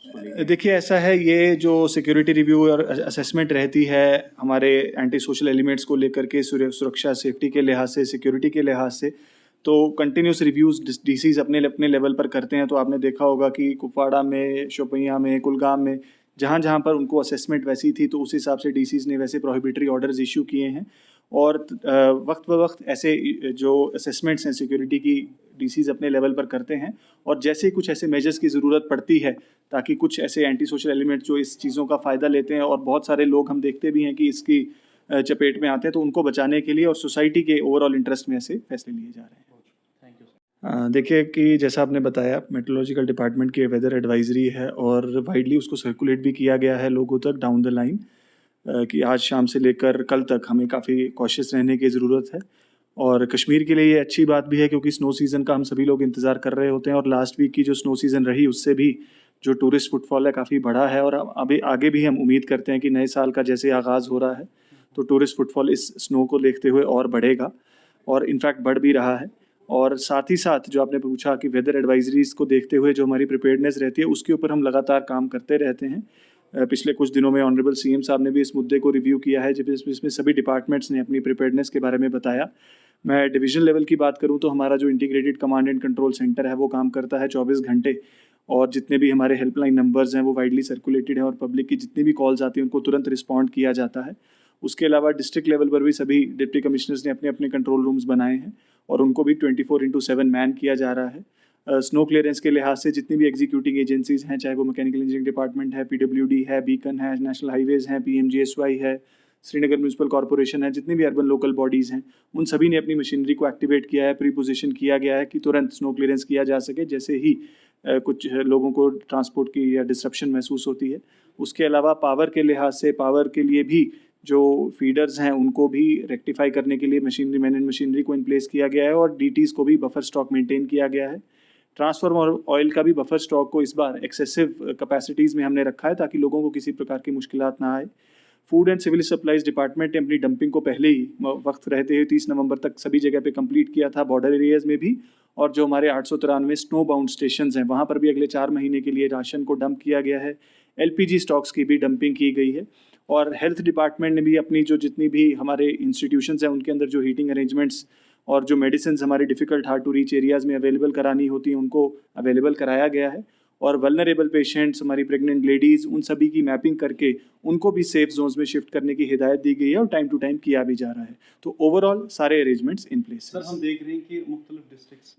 उसको लेके? देखिए ऐसा है, ये जो सिक्योरिटी रिव्यू और असेसमेंट रहती है हमारे एंटी सोशल एलिमेंट्स को लेकर के, सुरक्षा सेफ्टी के लिहाज से, सिक्योरिटी के लिहाज से, तो कंटिन्यूस रिव्यूज़ डीसीज़ अपने अपने लेवल पर करते हैं। तो आपने देखा होगा कि कुपवाड़ा में, शोपियां में, कुलगाम में, जहाँ जहाँ पर उनको असेसमेंट वैसी थी, तो उस हिसाब से डीसीज़ ने वैसे प्रोहिबिटरी ऑर्डर्स इशू किए हैं। और वक्त ब वक्त ऐसे जो असेसमेंट्स हैं सिक्योरिटी की, डीसीज़ अपने लेवल पर करते हैं। और जैसे ही कुछ ऐसे मेजर्स की ज़रूरत पड़ती है, ताकि कुछ ऐसे एंटी सोशल एलिमेंट जो इस चीज़ों का फ़ायदा लेते हैं, और बहुत सारे लोग हम देखते भी हैं कि इसकी चपेट में आते हैं, तो उनको बचाने के लिए और सोसाइटी के ओवरऑल इंटरेस्ट में ऐसे फैसले लिए जा रहे हैं। Thank you sir. देखिए कि जैसा आपने बताया, मेट्रोलॉजिकल डिपार्टमेंट की वेदर एडवाइजरी है और वाइडली उसको सर्कुलेट भी किया गया है लोगों तक डाउन द लाइन, कि आज शाम से लेकर कल तक हमें काफ़ी कॉशियस रहने की ज़रूरत है। और कश्मीर के लिए ये अच्छी बात भी है, क्योंकि स्नो सीज़न का हम सभी लोग इंतज़ार कर रहे होते हैं, और लास्ट वीक की जो स्नो सीज़न रही उससे भी जो टूरिस्ट फुटफॉल है काफ़ी बढ़ा है। और अभी आगे भी हम उम्मीद करते हैं कि नए साल का जैसे आगाज़ हो रहा है, तो टूरिस्ट फुटफॉल इस स्नो को देखते हुए और बढ़ेगा, और इनफैक्ट बढ़ भी रहा है। और साथ ही साथ जो आपने पूछा कि वेदर एडवाइजरीज़ को देखते हुए जो हमारी प्रिपेयर्डनेस रहती है, उसके ऊपर हम लगातार काम करते रहते हैं। पिछले कुछ दिनों में ऑनरेबल सीएम साहब ने भी इस मुद्दे को रिव्यू किया है, जिसमें सभी डिपार्टमेंट्स ने अपनी प्रिपेयर्डनेस के बारे में बताया। मैं डिवीजन लेवल की बात करूं तो हमारा जो integrated command and control centre है वो काम करता है 24 घंटे, और जितने भी हमारे हेल्पलाइन नंबर्स हैं वो वाइडली सर्कुलेटेड हैं, और पब्लिक की जितनी भी कॉल्स आती हैं उनको तुरंत रिस्पॉन्ड किया जाता है। उसके अलावा डिस्ट्रिक्ट लेवल पर भी सभी डिप्टी कमिश्नर्स ने अपने अपने कंट्रोल रूम्स बनाए हैं, और उनको भी 24/7 मैन किया जा रहा है। स्नो क्लियरेंस के लिहाज से जितनी भी एग्जीक्यूटिंग एजेंसीज हैं, चाहे वो मैकेनिकल इंजीनियरिंग डिपार्टमेंट है, पीडब्ल्यूडी है, बीकन है, नेशनल हाईवेज हैं, पीएमजीएसवाई है, श्रीनगर म्यूनसिपल कॉर्पोरेशन है, जितनी भी अर्बन लोकल बॉडीज़ हैं, उन सभी ने अपनी मशीनरी को एक्टिवेट किया है, प्री पोजीशन किया गया है कि तुरंत स्नो क्लियरेंस किया जा सके जैसे ही कुछ लोगों को ट्रांसपोर्ट की या डिस्रप्शन महसूस होती है। उसके अलावा पावर के लिहाज से, पावर के लिए भी जो फीडर्स हैं उनको भी रेक्टिफाई करने के लिए मशीनरी, मैन एंड मशीनरी को इन प्लेस किया गया है, और डीटीज़ को भी बफर स्टॉक मेंटेन किया गया है। ट्रांसफार्मर ऑयल का भी बफर स्टॉक को इस बार एक्सेसिव कैपेसिटीज़ में हमने रखा है, ताकि लोगों को किसी प्रकार की मुश्किलात ना आए। Food and civil supplies department ने अपनी डंपिंग को पहले ही वक्त रहते हुए 30 नवंबर तक सभी जगह पे कंप्लीट किया था, बॉर्डर एरियाज में भी। और जो हमारे 893 स्नो बाउंड स्टेशंस हैं, वहाँ पर भी अगले 4 महीने के लिए राशन को डंप किया गया है। एलपीजी स्टॉक्स की भी डंपिंग की गई है। और हेल्थ डिपार्टमेंट ने भी अपनी जो जितनी भी हमारे इंस्टीट्यूशंस हैं उनके अंदर जो हीटिंग अरेंजमेंट्स और जो मेडिसिन हमारे difficult hard to reach areas में अवेलेबल करानी होती हैं, उनको अवेलेबल कराया गया है। और वल्नरेबल पेशेंट्स, हमारी प्रेग्नेंट लेडीज़, उन सभी की मैपिंग करके उनको भी सेफ जोन्स में शिफ्ट करने की हिदायत दी गई है, और टाइम टू टाइम किया भी जा रहा है। तो ओवरऑल सारे अरेंजमेंट्स इन प्लेस सर, हम देख रहे हैं कि मुख्तलिफ डिस्ट्रिक्ट्स